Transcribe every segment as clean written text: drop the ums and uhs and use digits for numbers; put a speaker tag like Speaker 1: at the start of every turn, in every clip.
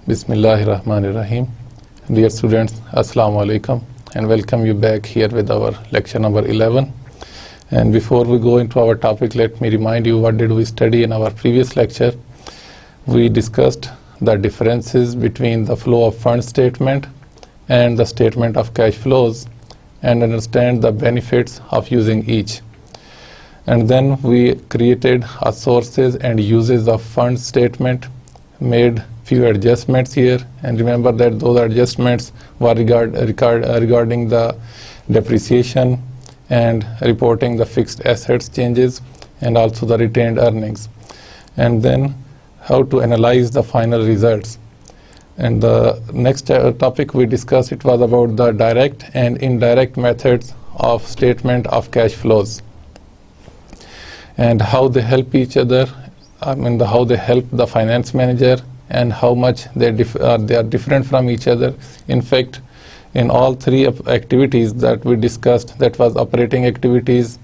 Speaker 1: Bismillahirrahmanirrahim. Dear students, Assalamu alaikum and welcome you back here with our lecture number 11. And before we go into our topic, let me remind you what did we study in our previous lecture. We discussed the differences between the flow of funds statement and the statement of cash flows and understand the benefits of using each. And then we created a sources and uses of funds statement, made few adjustments here, and remember that those adjustments were regarding the depreciation and reporting the fixed assets changes and also the retained earnings. And then how to analyze the final results. And the next topic we discussed, it was about the direct and indirect methods of statement of cash flows and how they help each other, how they help the finance manager and how much they are different from each other. In fact, in all three activities that we discussed, that was operating activities,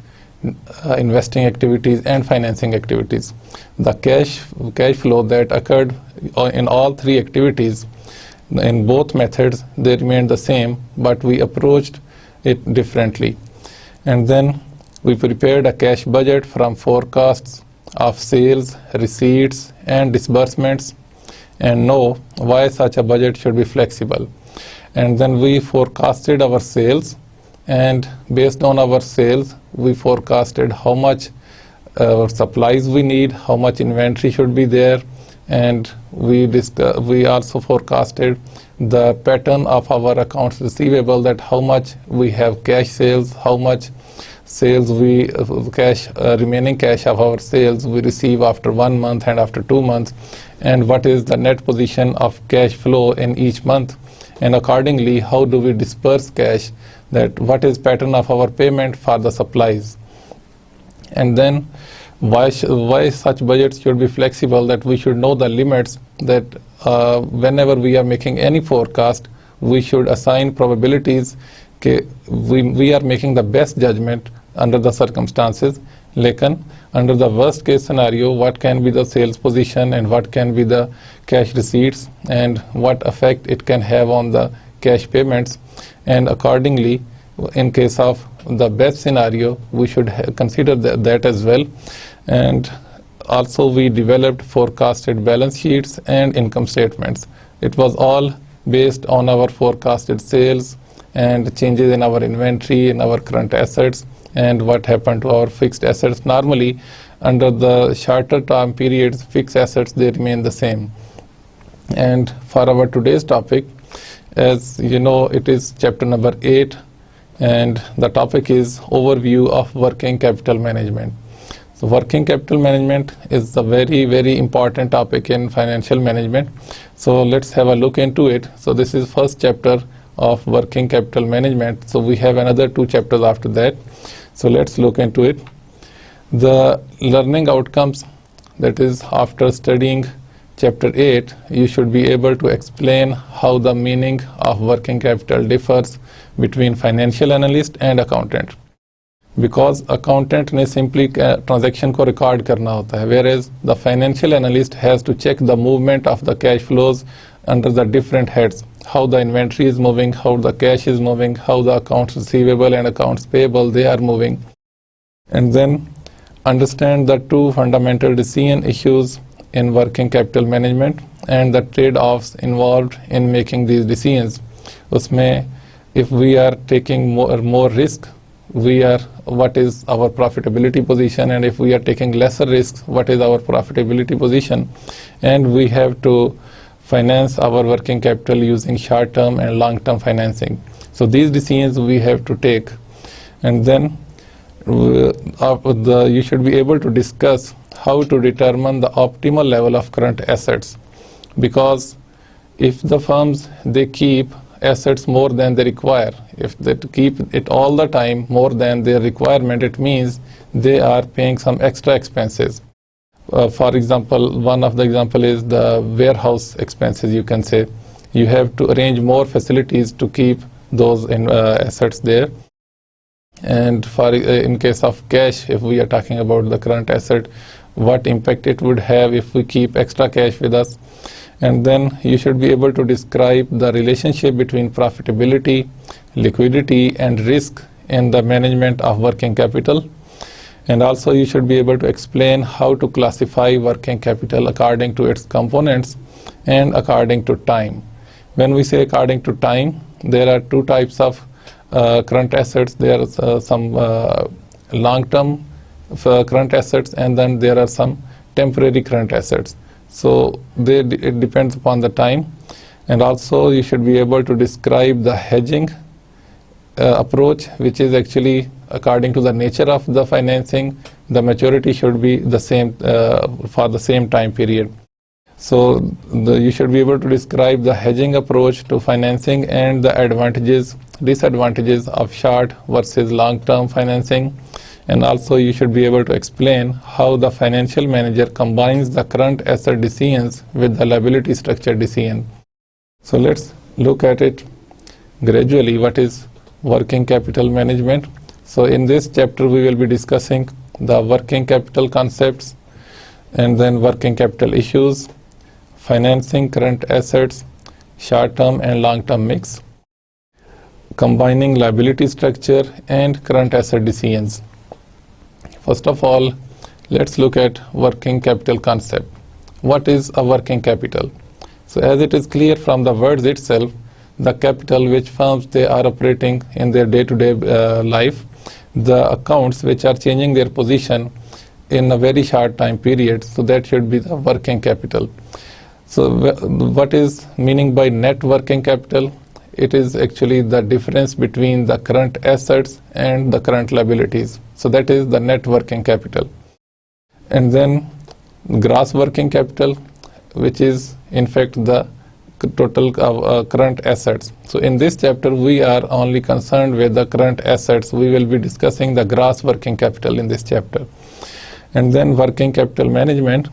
Speaker 1: investing activities and financing activities, the cash flow that occurred in all three activities, in both methods they remained the same, but we approached it differently. And then we prepared a cash budget from forecasts of sales, receipts and disbursements, and know why such a budget should be flexible. And then we forecasted our sales, and based on our sales we forecasted how much supplies we need, how much inventory should be there, and we also forecasted the pattern of our accounts receivable, that how much we have cash sales, how much sales we remaining cash of our sales we receive after 1 month and after 2 months, and what is the net position of cash flow in each month, and accordingly how do we disperse cash, that what is pattern of our payment for the supplies. And then why such budgets should be flexible, that we should know the limits, that whenever we are making any forecast we should assign probabilities. We are making the best judgment under the circumstances, lekin under the worst case scenario, what can be the sales position and what can be the cash receipts and what effect it can have on the cash payments, and accordingly in case of the best scenario we should consider that as well. And also we developed forecasted balance sheets and income statements. It was all based on our forecasted sales and changes in our inventory, in our current assets, and what happened to our fixed assets. Normally under the shorter time periods, fixed assets they remain the same. And for our today's topic, as you know, it is chapter number 8, and the topic is overview of working capital management. So working capital management is a very, very important topic in financial management. So let's have a look into it. So this is first chapter of working capital management. So we have another 2 chapters after that. So let's look into it. The learning outcomes, that is after studying chapter 8, you should be able to explain how the meaning of working capital differs between financial analyst and accountant. Because accountant ने simply transaction को record करना होता है, whereas the financial analyst has to check the movement of the cash flows under the different heads, how the inventory is moving, how the cash is moving, how the accounts receivable and accounts payable they are moving, and then understand the 2 fundamental decision issues in working capital management and the trade-offs involved in making these decisions. उसमें if we are taking more risk, what is our profitability position, and if we are taking lesser risks, what is our profitability position, and we have to finance our working capital using short-term and long-term financing. So these decisions we have to take, and then you should be able to discuss how to determine the optimal level of current assets, because if the firms they keep assets more than they require, if they keep it all the time more than their requirement, it means they are paying some extra expenses. For example, one of the example is the warehouse expenses. You can say you have to arrange more facilities to keep those assets there. And in case of cash, if we are talking about the current asset, what impact it would have if we keep extra cash with us. And then you should be able to describe the relationship between profitability, liquidity, and risk in the management of working capital. And also you should be able to explain how to classify working capital according to its components and according to time. When we say according to time, there are two types of current assets. There are some long-term current assets, and then there are some temporary current assets. So it depends upon the time. And also you should be able to describe the hedging approach, which is actually according to the nature of the financing, the maturity should be the same for the same time period. So you should be able to describe the hedging approach to financing and the advantages, disadvantages of short versus long-term financing. And also you should be able to explain how the financial manager combines the current asset decisions with the liability structure decision. So let's look at it gradually. What is working capital management? So in this chapter we will be discussing the working capital concepts, and then working capital issues, financing current assets, short-term and long-term mix, combining liability structure and current asset decisions. First of all, let's look at working capital concept. What is a working capital? So as it is clear from the words itself, the capital which firms they are operating in their day-to-day life, the accounts which are changing their position in a very short time period, so that should be the working capital. So what is meaning by net working capital? It is actually the difference between the current assets and the current liabilities. So that is the net working capital. And then gross working capital, which is in fact the total current assets. So in this chapter we are only concerned with the current assets. We will be discussing the gross working capital in this chapter. And then working capital management,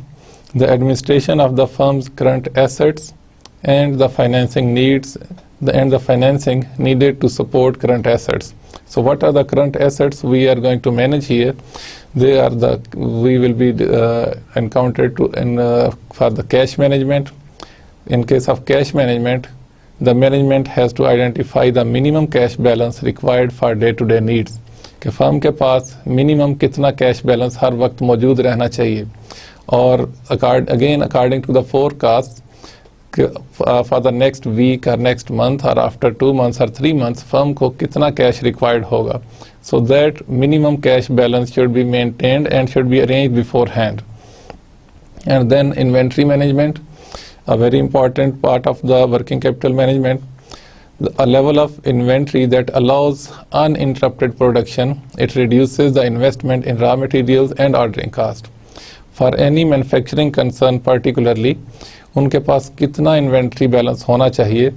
Speaker 1: the administration of the firm's current assets and the financing needs and the financing needed to support current assets. So what are the current assets we are going to manage here? They are we will be encountered for the cash management. In case of cash management, the management has to identify the minimum cash balance required for day-to-day needs. कि firm के पास minimum कितना cash balance हर वक्त मौजूद रहना चाहिए, और according to the forecast for the next week or next month or after 2 months or 3 months firm को कितना कैश required होगा. So that minimum cash balance should be maintained and should be arranged beforehand. And then inventory management, a very important part of the working capital management, a level of inventory that allows uninterrupted production. It reduces the investment in raw materials and ordering cost. For any manufacturing concern particularly, उनके पास कितना inventory balance होना चाहिए,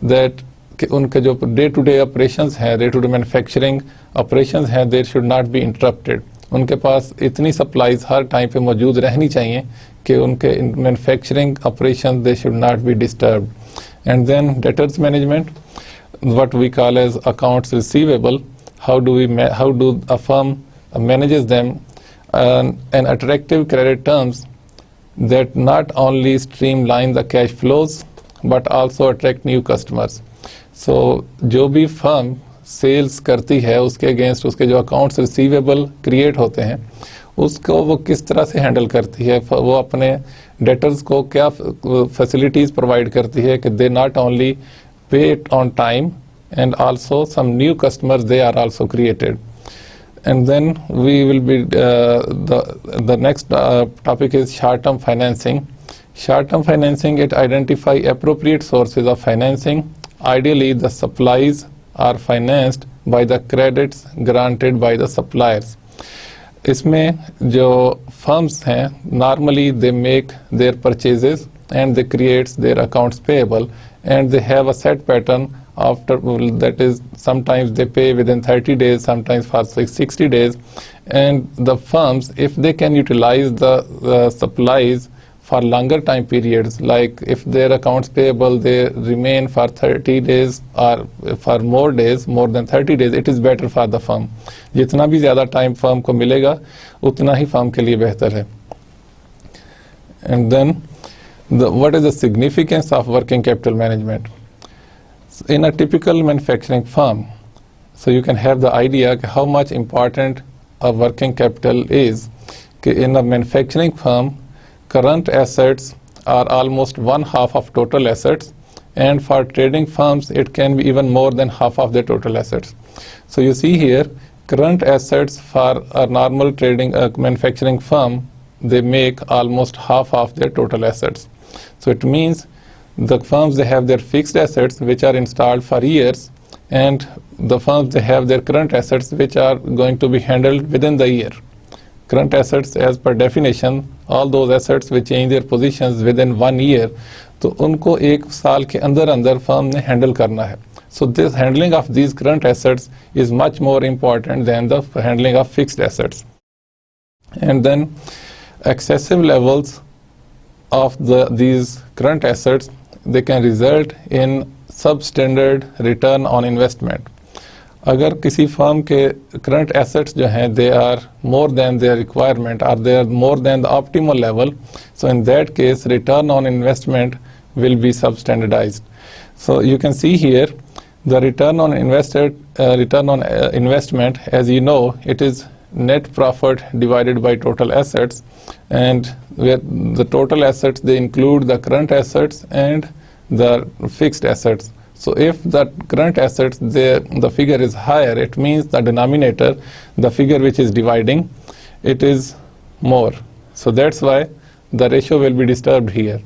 Speaker 1: that कि उनके जो day to day operations हैं, day to day manufacturing operations हैं, there should not be interrupted. उनके पास इतनी सप्लाईज हर टाइम पे मौजूद रहनी चाहिए कि उनके manufacturing operation they should not be disturbed. And then debtors management, what we call as accounts receivable, how do a firm manages them, and attractive credit terms that not only streamline the cash flows but also attract new customers. So जो भी firm sales करती है उसके against उसके जो accounts receivable create होते हैं उसको वो किस तरह से हैंडल करती है, वो अपने डेटर्स को क्या फैसिलिटीज़ प्रोवाइड करती है कि they not only pay it on time and also some new customers they are also created. And then we will be the next topic is short-term financing. Short-term financing, it identify appropriate sources of financing. Ideally, the supplies are financed by the credits granted by the suppliers. इसमें जो firms हैं, normally they make their purchases and they create their accounts payable, and they have a set pattern. After that is sometimes they pay within 30 days, sometimes for 60 days, and the firms, if they can utilize the supplies for longer time periods, like if their accounts payable they remain for 30 days or for more days, more than 30 days, it is better for the firm. जितना भी ज़्यादा time firm को मिलेगा उतना ही firm के लिए बेहतर है. And then what is the significance of working capital management? In a typical manufacturing firm, so you can have the idea how much important a working capital is. In a manufacturing firm, current assets are almost 1/2 of total assets, and for trading firms it can be even more than half of their total assets. So you see here, current assets for a normal trading manufacturing firm, they make almost half of their total assets. So it means the firms, they have their fixed assets which are installed for years, and the firms, they have their current assets which are going to be handled within the year. Current assets, as per definition, all those assets which change their positions within 1 year, तो उनको 1 साल के अंदर अंदर firm ने handle करना है. So this handling of these current assets is much more important than the handling of fixed assets. And then excessive levels of these current assets, they can result in substandard return on investment. अगर किसी firm के current assets जो हैं, they are more than their requirement, are they are more than the optimal level, so in that case return on investment will be substandardized. So you can see here the return on investment, as you know, it is net profit divided by total assets, and where the total assets, they include the current assets and the fixed assets. So if the current assets, the figure is higher, it means the denominator, the figure which is dividing, it is more. So that's why the ratio will be disturbed here.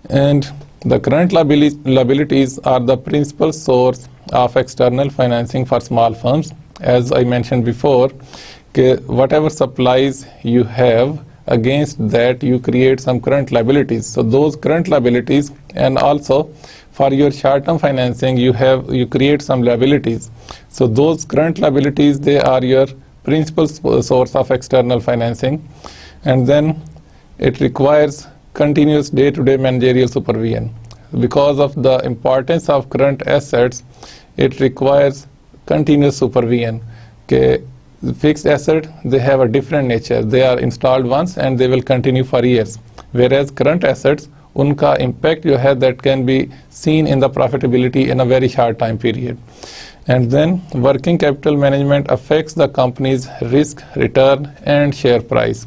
Speaker 1: And the current liabilities are the principal source of external financing for small firms. As I mentioned before, whatever supplies you have, against that you create some current liabilities. So those current liabilities, and also for your short-term financing, you create some liabilities. So those current liabilities, they are your principal source of external financing. And then it requires continuous day-to-day managerial supervision. Because of the importance of current assets, it requires continuous supervision. Fixed assets, they have a different nature. They are installed once and they will continue for years. Whereas current assets, unka impact you have, that can be seen in the profitability in a very short time period. And then working capital management affects the company's risk, return, and share price.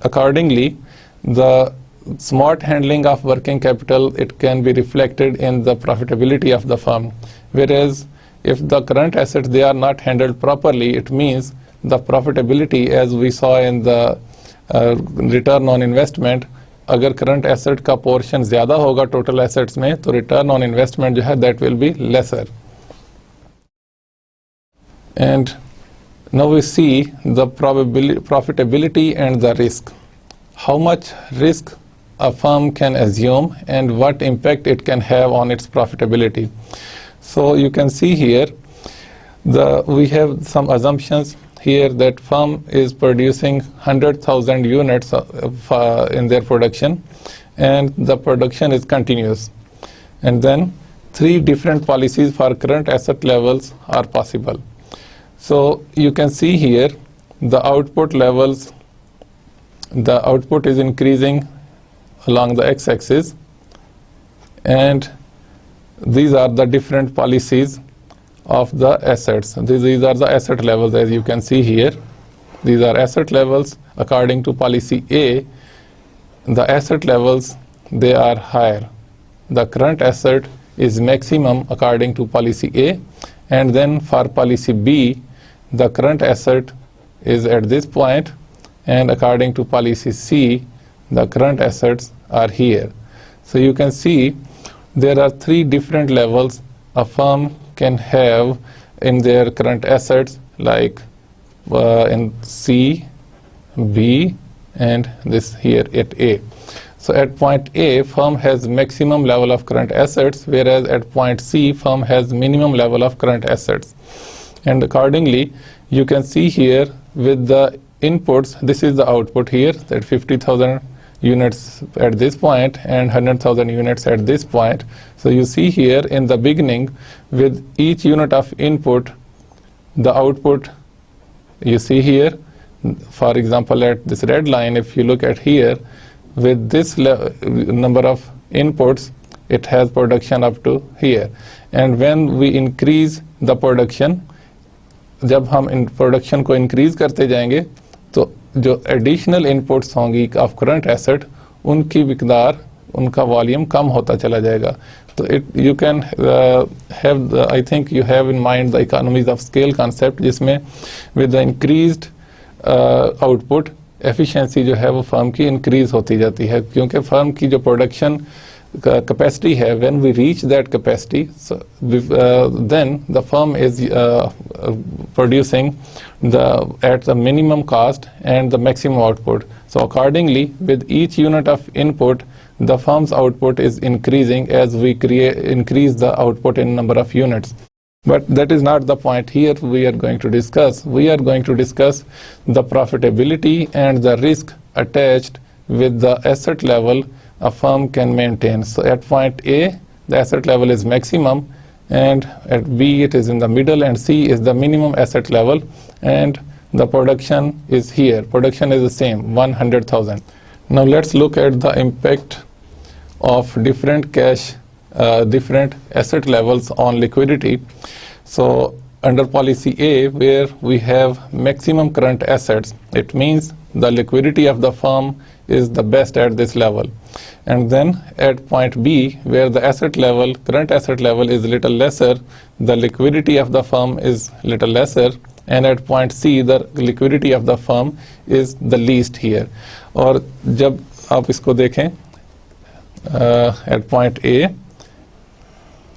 Speaker 1: Accordingly, the smart handling of working capital, it can be reflected in the profitability of the firm. Whereas if the current assets, they are not handled properly, it means the profitability, as we saw in the return on investment, अगर current asset का portion ज़्यादा होगा total assets में, तो return on investment जो है, that will be lesser. And now we see the profitability and the risk. How much risk a firm can assume and what impact it can have on its profitability. So you can see here, we have some assumptions here that firm is producing 100,000 units in their production, and the production is continuous. And then 3 different policies for current asset levels are possible. So you can see here the output levels. The output is increasing along the x-axis, and these are the different policies of the assets. These are the asset levels, as you can see here. These are asset levels according to policy A. The asset levels, they are higher. The current asset is maximum according to policy A, and then for policy B, the current asset is at this point, and according to policy C, the current assets are here. So you can see there are 3 different levels a firm can have in their current assets, like in C, B, and this here at A. So at point A, firm has maximum level of current assets, whereas at point C, firm has minimum level of current assets. And accordingly, you can see here with the inputs, this is the output here, that 50,000 units at this point and 100,000 units at this point. So you see here in the beginning, with each unit of input, the output, you see here, For example, at this red line, if you look at here, with this number of inputs, it has production up to here. And when we increase the production, जब हम in production को increase करते जाएंगे तो जो additional inputs होंगी of current asset, उनकी मिकदार, उनका वॉल्यूम कम होता चला जाएगा. तो you can have, I think you have in mind the economies of scale concept, जिसमें with the increased output efficiency जो है वो फर्म की इंक्रीज होती जाती है, क्योंकि फर्म की जो प्रोडक्शन capacity है, when we reach that capacity, so then the firm is producing at the minimum cost and the maximum output. So accordingly, with each unit of input, the firm's output is increasing as we increase the output in number of units. But that is not the point here we are going to discuss. We are going to discuss the profitability and the risk attached with the asset level a firm can maintain. So at point A, the asset level is maximum, and at B it is in the middle, and C is the minimum asset level, and the production is here. Production is the same, 100,000. Now let's look at the impact of different different asset levels on liquidity. So under policy A, where we have maximum current assets, it means the liquidity of the firm is the best at this level. And then at point B, where the asset level, current asset level is little lesser, the liquidity of the firm is little lesser, and at point C, the liquidity of the firm is the least here. और जब आप इसको देखें, at point A,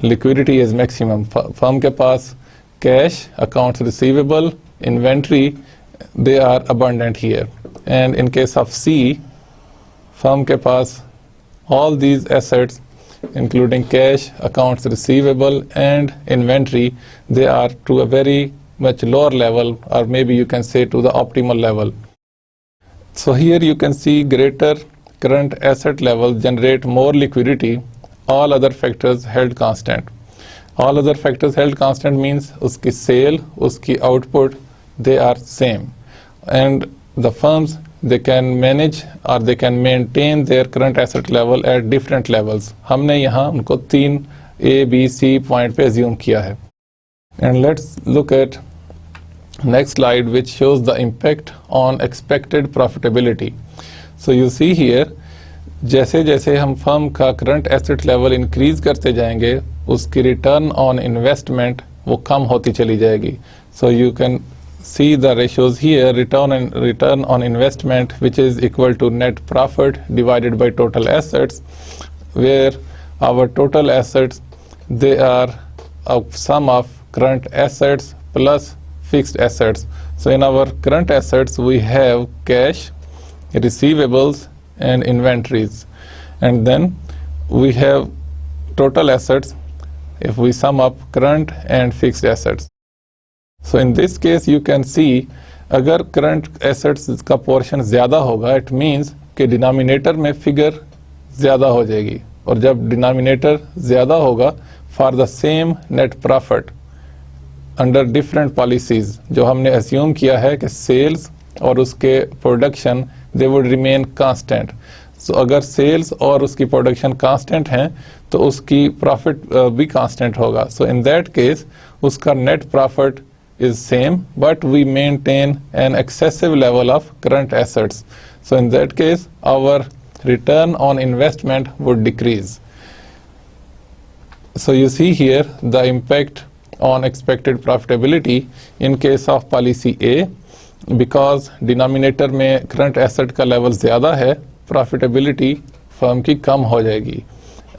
Speaker 1: liquidity is maximum. Firm के पास cash, accounts receivable, inventory, they are abundant here. And in case of C, firm के पास all these assets, including cash, accounts receivable, and inventory, they are to a very much lower level, or maybe you can say to the optimal level. So here you can see greater current asset level generate more liquidity, all other factors held constant. All other factors held constant means uski sale, uski output, they are same. And the firms, they can manage or they can maintain their current asset level at different levels. हमने यहाँ उनको 3 A, B, C point पे assume किया है. And let's look at next slide, which shows the impact on expected profitability. So you see here, जैसे जैसे हम firm का करंट एसेट लेवल इंक्रीज करते जाएंगे, उसकी रिटर्न ऑन इन्वेस्टमेंट वो कम होती चली जाएगी. So you can see the ratios here, return on investment, which is equal to net profit divided by total assets, where our total assets, they are a sum of current assets plus fixed assets. So in our current assets, we have cash, receivables, and inventories. And then we have total assets if we sum up current and fixed assets. So in this case you can see, अगर current assets का portion ज़्यादा होगा, it means कि denominator में figure ज़्यादा हो जाएगी, और जब denominator ज़्यादा होगा for the same net profit under different policies, जो हमने assume किया है कि sales और उसके production they would remain constant. So अगर sales और उसकी production constant हैं तो उसकी profit भी constant होगा. So in that case उसका net profit is same, but we maintain an excessive level of current assets. So in that case our return on investment would decrease. So you see here the impact on expected profitability in case of policy A, because denominator में current asset का level ज़्यादा है, profitability firm की कम हो जाएगी.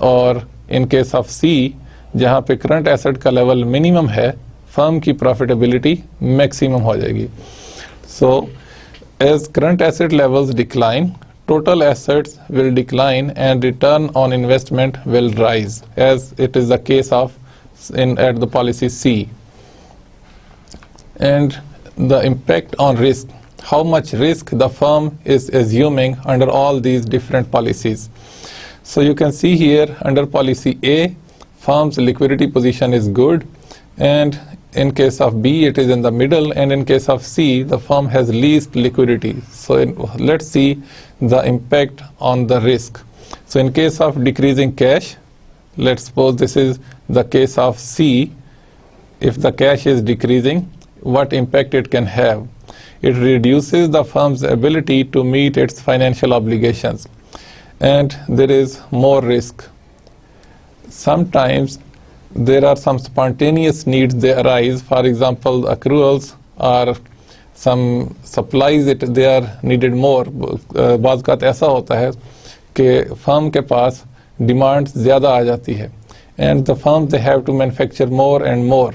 Speaker 1: और in case of C, जहाँ पे current asset का level minimum है, firm की profitability maximum हो जाएगी. So as current asset levels decline, total assets will decline and return on investment will rise, as it is the case of at the policy C. And the impact on risk, how much risk the firm is assuming under all these different policies. So you can see here under policy A, firm's liquidity position is good, and in case of B, it is in the middle, and in case of C, the firm has least liquidity. So let's see the impact on the risk. So in case of decreasing cash, let's suppose this is the case of C. If the cash is decreasing, what impact it can have? It reduces the firm's ability to meet its financial obligations, and there is more risk. Sometimes there are some spontaneous needs they arise. For example, accruals or some supplies they are needed more. बाज़ कात ऐसा होता है कि firm के पास demand ज़्यादा आ जाती है, and the firm they have to manufacture more and more.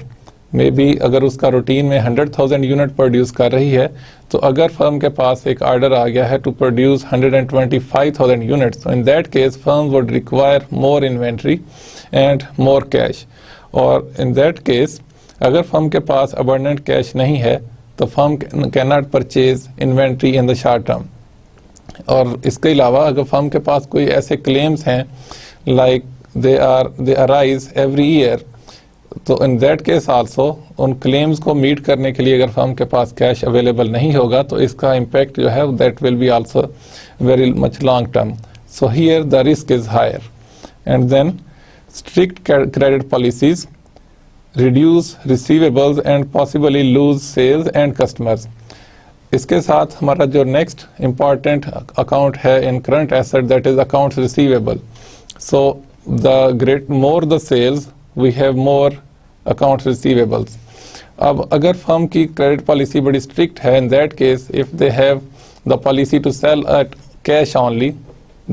Speaker 1: May be अगर उसका रूटीन में 100,000 यूनिट प्रोड्यूस कर रही है, तो अगर फर्म के पास एक ऑर्डर आ गया है to produce 125,000 units, in that case firm would require more inventory and more cash. और इन दैट केस अगर फर्म के पास अबंडेंट कैश नहीं है, तो firm can not purchase inventory in the short term. और इसके अलावा अगर फर्म के पास कोई ऐसे क्लेम्स हैं like they arise every year, तो इन दैट केस आल्सो उन क्लेम्स को मीट करने के लिए अगर फर्म के पास कैश अवेलेबल नहीं होगा, तो इसका इम्पैक्ट जो है that will be also very much long term. So here the risk is higher. And then strict credit policies reduce receivables and possibly lose sales and customers. इसके साथ हमारा जो नेक्स्ट इम्पॉर्टेंट अकाउंट है in current asset, that is accounts receivable. So the more the sales we have more accounts receivables. अब अगर firm की credit policy बड़ी strict है, in that case if they have the policy to sell at cash only,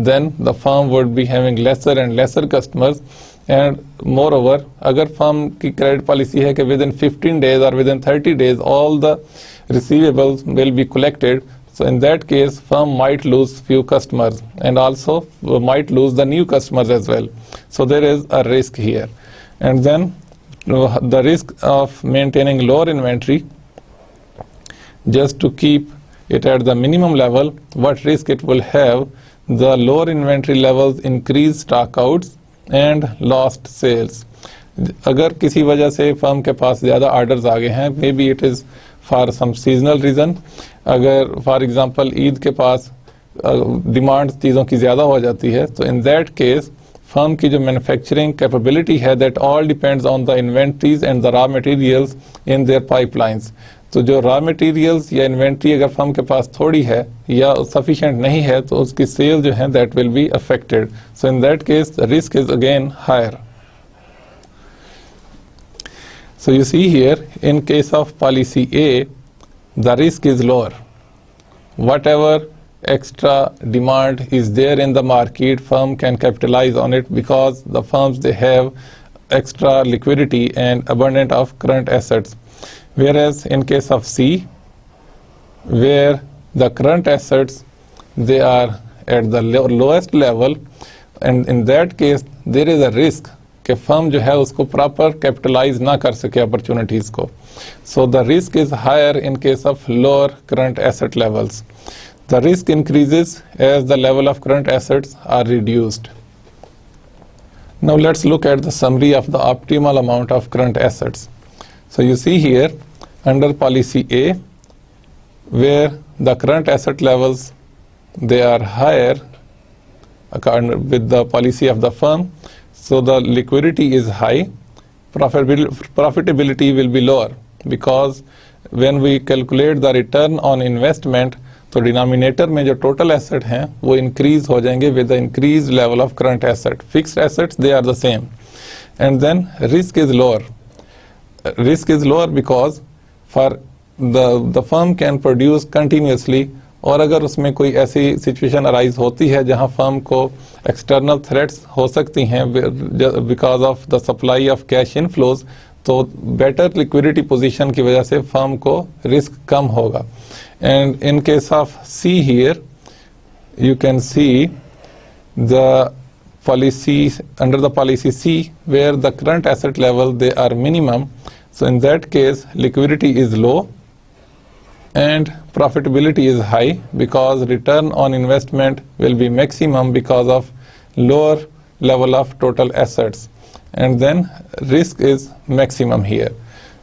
Speaker 1: then the firm would be having lesser and lesser customers. And moreover, अगर firm की credit policy है कि within 15 days or within 30 days all the receivables will be collected, so in that case firm might lose few customers and also might lose the new customers as well. So there is a risk here. And then the risk of maintaining lower inventory just to keep it at the minimum level, what risk it will have? The lower inventory levels increase stock outs and lost sales. अगर किसी वजह से firm के पास ज़्यादा orders आ गए हैं, maybe it is for some seasonal reason. अगर फॉर एग्जांपल ईद के पास डिमांड चीज़ों की ज़्यादा हो जाती है, तो इन दैट केस फर्म की जो मैन्युफैक्चरिंग कैपेबिलिटी है that all depends on the inventories and the raw materials in their pipelines. तो जो रॉ मटेरियल्स या इन्वेंट्री अगर फर्म के पास थोड़ी है या सफिशिएंट नहीं है, तो उसकी सेल जो है that will be affected. So in that case the risk is again higher. So you see here in case of policy A the risk is lower. Whatever extra demand is there in the market, firm can capitalize on it because the firms they have extra liquidity and abundant of current assets. Whereas in case of C, where the current assets they are at the lowest level, and in that case there is a risk कि firm जो है उसको proper capitalize ना कर सके opportunities को. So the risk is higher in case of lower current asset levels. The risk increases as the level of current assets are reduced. Now let's look at the summary of the optimal amount of current assets. So you see here under policy A, where the current asset levels they are higher with the policy of the firm, so the liquidity is high, profitability will be lower, because when we calculate the return on investment, तो denominator में जो total asset हैं वो increase हो जाएंगे with the increase level of current asset. Fixed assets they are the same. And then risk is lower. Risk is lower because for the firm can produce continuously, और अगर उसमें कोई ऐसी situation arise होती है जहां फर्म को external threats हो सकती हैं because of the supply of cash inflows, तो बेटर लिक्विडिटी पोजीशन की वजह से फर्म को रिस्क कम होगा. And in case of C here, you can see the policy under the policy C, where the current asset level they are minimum. So in that case liquidity is low and profitability is high, because return on investment will be maximum because of lower level of total assets, and then risk is maximum here.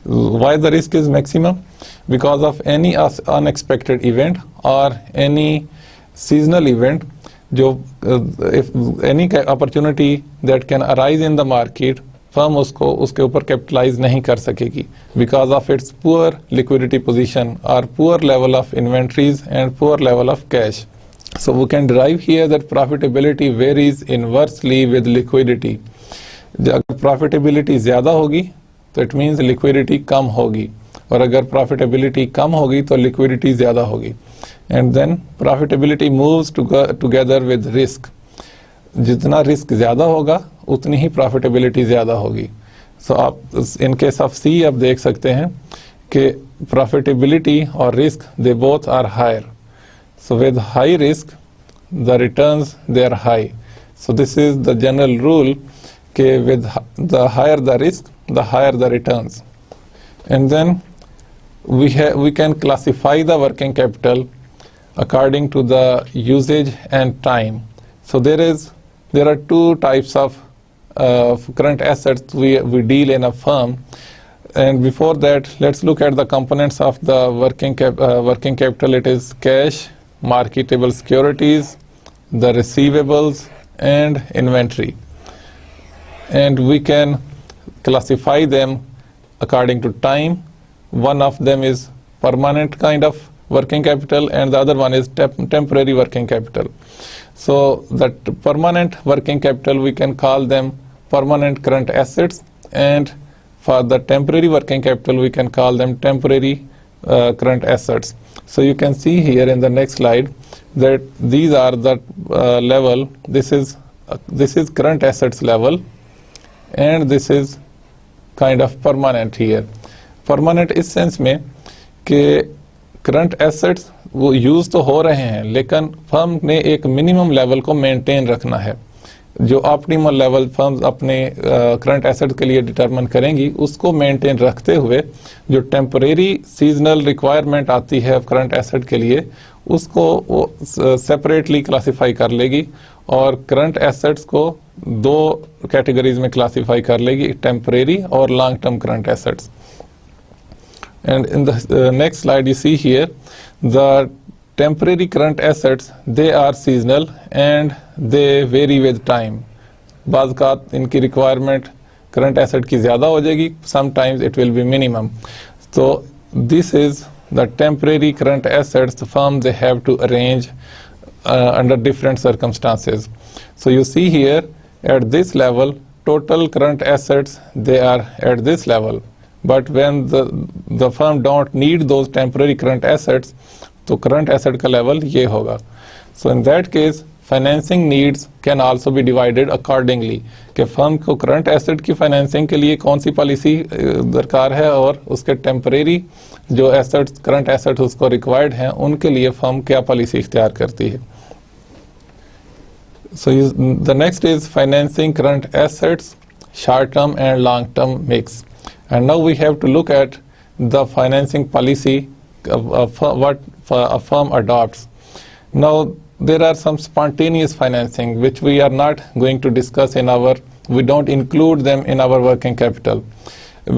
Speaker 1: Why the risk is maximum? Because of any unexpected event or any seasonal event, if any opportunity that can arise in the market, firm उसके ऊपर capitalise नहीं कर सकेगी because of its poor liquidity position और poor level of inventories and poor level of cash. So we can derive here that profitability varies inversely with liquidity. अगर profitability ज़्यादा होगी तो it means liquidity कम होगी, और अगर profitability कम होगी तो liquidity ज़्यादा होगी. And then profitability moves together with risk. जितना रिस्क ज़्यादा होगा उतनी ही profitability ज़्यादा होगी. So आप in case of C आप देख सकते हैं कि profitability और risk they both are higher. So with high risk, the returns they are high. So this is the general rule. Okay, with the higher the risk, the higher the returns. And then we can classify the working capital according to the usage and time. So there are two types of current assets we deal in a firm. And before that, let's look at the components of the working capital. It is cash, marketable securities, the receivables, and inventory. And we can classify them according to time. One of them is permanent kind of working capital and the other one is temporary working capital. So that permanent working capital, we can call them permanent current assets, and for the temporary working capital we can call them temporary current assets. So you can see here in the next slide that these are the level. This is current assets level, and this is kind of permanent here. Permanent इस sense में कि current assets वो use तो हो रहे हैं, लेकिन firm ने एक मिनिमम लेवल को मेंटेन रखना है. जो ऑप्टिमल लेवल फर्म्स अपने करंट एसेट के लिए डिटरमिन करेंगी, उसको मेंटेन रखते हुए जो टेम्परेरी सीजनल रिक्वायरमेंट आती है करंट एसेट के लिए, उसको वो सेपरेटली क्लासिफाई कर लेगी और करंट एसेट्स को दो कैटेगरीज में क्लासिफाई कर लेगी, टेम्परेरी और long term current assets. And in the next slide you see here the temporary current assets, they are seasonal and they vary with time. बाज़ इनकी requirement current asset की ज़्यादा हो जाएगी, sometimes it will be minimum. So this is the temporary current assets the firm they have to arrange under different circumstances. So you see here at this level total current assets they are at this level. But when the firm don't need those temporary current assets, तो current asset का level ये होगा. So in that case, financing needs can also be divided accordingly. कि firm को current asset की financing के लिए कौन सी policy दरकार है और उसके temporary जो assets, current assets उसको required हैं, उनके लिए firm क्या policy इख्तियार करती है. So the next is financing current assets, short term and long term mix. And now we have to look at the financing policy of what a firm adopts. Now there are some spontaneous financing which we are not going to discuss we don't include them in our working capital.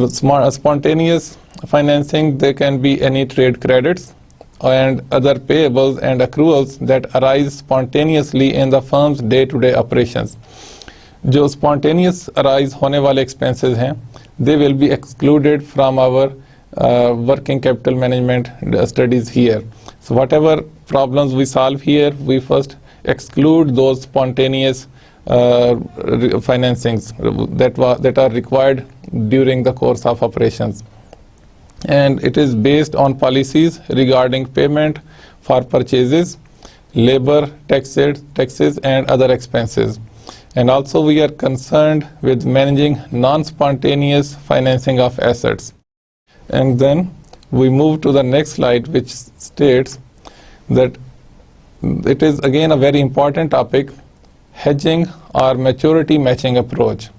Speaker 1: Spontaneous financing, they can be any trade credits and other payables and accruals that arise spontaneously in the firm's day-to-day operations. जो spontaneous arise होने वाले expenses हैं, they will be excluded from our working capital management studies here. So whatever problems we solve here, we first exclude those spontaneous financings that are required during the course of operations. And it is based on policies regarding payment for purchases, labor, taxes and other expenses. And also we are concerned with managing non-spontaneous financing of assets. And then we move to the next slide, which states that it is again a very important topic, hedging or maturity matching approach.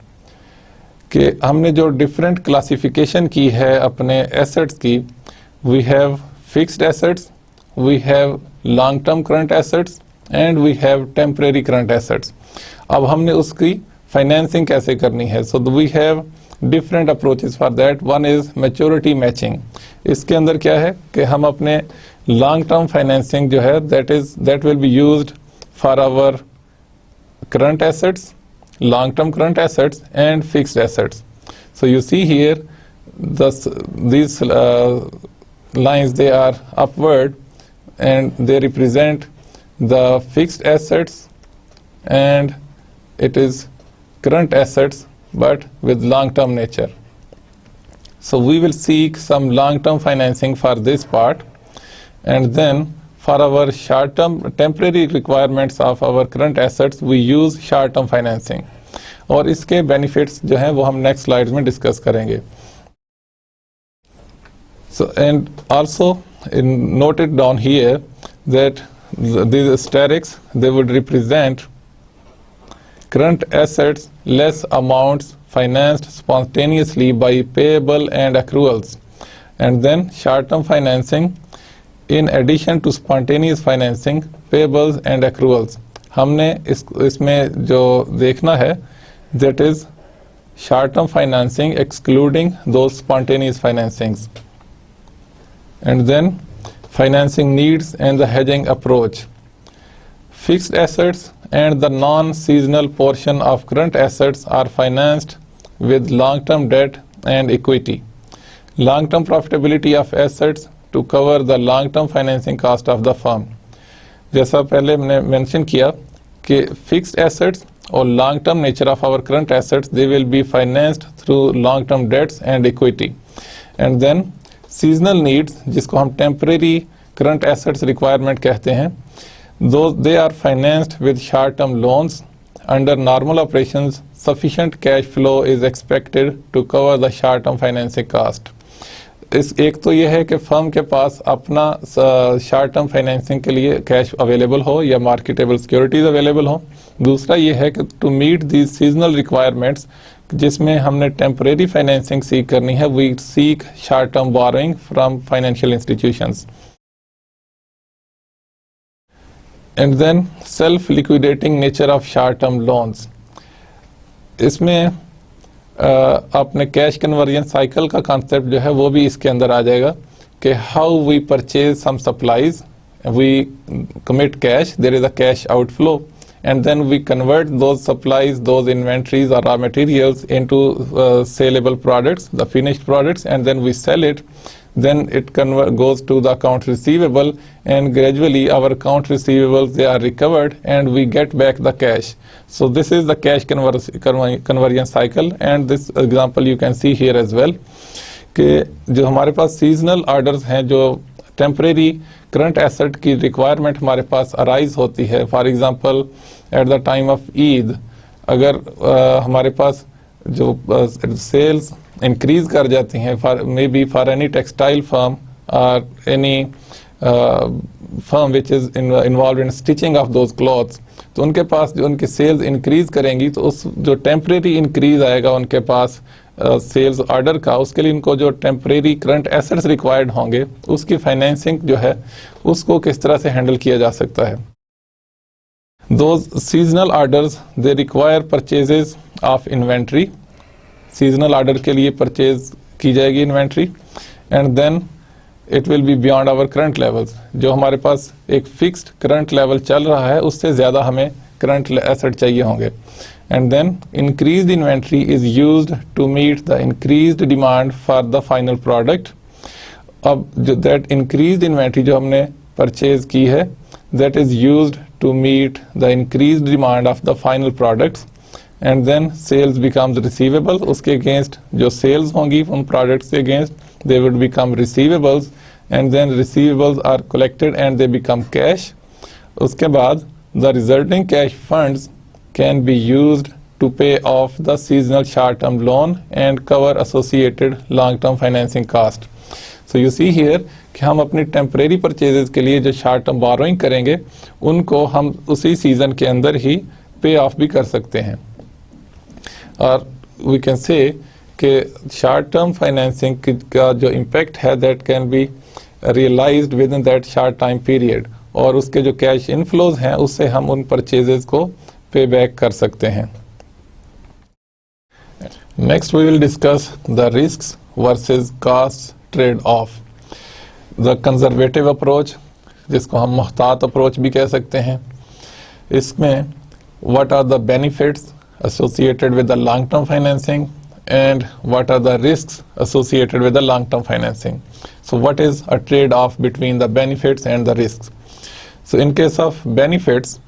Speaker 1: कि हमने जो different classification की है अपने assets की, we have fixed assets, we have long-term current assets and we have temporary current assets. अब हमने उसकी फाइनेंसिंग कैसे करनी है. So we have different approaches for that. One is maturity matching. इसके अंदर क्या है कि हम अपने long term financing जो है that will be used for our current assets, long term current assets and fixed assets. So you see here these lines, they are upward and they represent the fixed assets, and it is current assets but with long-term nature. So we will seek some long-term financing for this part, and then for our short-term temporary requirements of our current assets we use short-term financing. और इसके benefits जो हैं वो हम next slides में discuss करेंगे. So and also noted down here that these asterisk, they would represent current assets less amounts financed spontaneously by payable and accruals, and then short-term financing in addition to spontaneous financing, payables and accruals. हमने इसमें जो देखना है, that is short-term financing excluding those spontaneous financings. And then financing needs and the hedging approach. Fixed assets and the non-seasonal portion of current assets are financed with long-term debt and equity. Long-term profitability of assets to cover the long-term financing cost of the firm. जैसा पहले मैंने mention किया कि fixed assets और long-term nature of our current assets, they will be financed through long-term debts and equity. And then seasonal needs, जिसको हम temporary current assets requirement कहते हैं, those they are financed with short-term loans. Under normal operations, sufficient cash flow is expected to cover the short-term financing cost. इस एक तो ये है कि फर्म के पास अपना शॉर्ट टर्म फाइनेंसिंग के लिए कैश अवेलेबल हो या मार्केटेबल सिक्योरिटीज अवेलेबल हो. दूसरा ये है कि to meet these seasonal requirements, जिसमें हमने टेम्परेरी फाइनेंसिंग सीख करनी है, we seek short term borrowing from financial institutions. And then self liquidating nature of short term loans. इसमें आपने कैश कन्वर्जन साइकिल का कॉन्सेप्ट जो है वो भी इसके अंदर आ जाएगा कि how we purchase some supplies, we commit cash, there is a cash outflow, and then we convert those supplies, those inventories or raw materials into saleable products, the finished products, and then we sell it. Then it goes to the account receivable, and gradually our account receivables, they are recovered and we get back the cash. So this is the cash conversion cycle, and this example you can see here as well कि जो हमारे पास seasonal orders हैं, जो temporary current asset की requirement हमारे पास arise होती है. For example, at the time of Eid, अगर हमारे पास जो sales increase कर जाती हैं, maybe for any textile firm or any firm which is involved in stitching of those clothes, तो उनके पास जो उनकी sales increase करेंगी तो उस जो temporary increase आएगा उनके पास सेल्स ऑर्डर का, उसके लिए इनको जो टेम्परेरी करंट एसेट्स रिक्वायर्ड होंगे उसकी फाइनेंसिंग जो है उसको किस तरह से हैंडल किया जा सकता है. Those seasonal orders, they require purchases of inventory. Seasonal order के लिए परचेज की जाएगी inventory, and then it will be beyond our current levels. जो हमारे पास एक फिक्स्ड करंट लेवल चल रहा है उससे ज़्यादा हमें करंट एसेट चाहिए होंगे. And then increased inventory is used to meet the increased demand for the final product. अब जो that increased inventory जो हमने purchase की है, that is used to meet the increased demand of the final products, and then sales becomes receivable. उसके against जो sales होंगी उन products के against, they would become receivables, and then receivables are collected and they become cash. उसके बाद the resulting cash funds can be used to pay off the seasonal short-term loan and cover associated long-term financing cost. So you see here कि हम अपनी temporary purchases के लिए जो short-term borrowing करेंगे उनको हम उसी सीजन के अंदर ही pay off भी कर सकते हैं. और we can say कि short-term financing का जो impact है that can be realized within that short time period, और उसके जो cash inflows हैं उससे हम उन purchases को पे बैक कर सकते हैं. Next, we will discuss the risks versus cost trade-off. The conservative approach, जिसको हम मुहतात approach भी कह सकते हैं, इसमें what are the benefits associated with the long-term financing and what are the risks associated with the long-term financing. So what is a trade-off between the benefits and the risks? So in case of benefits,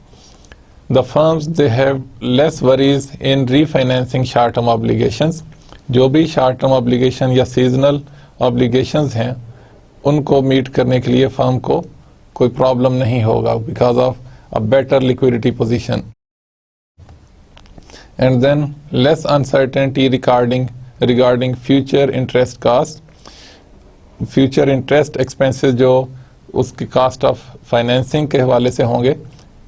Speaker 1: the firms, they have less worries in refinancing short-term obligations. जो भी short-term obligation या seasonal obligations हैं, उनको meet करने के लिए firm को कोई problem नहीं होगा because of a better liquidity position. And then less uncertainty regarding future interest costs. Future interest expenses जो उसकी cost of financing के हवाले से होंगे,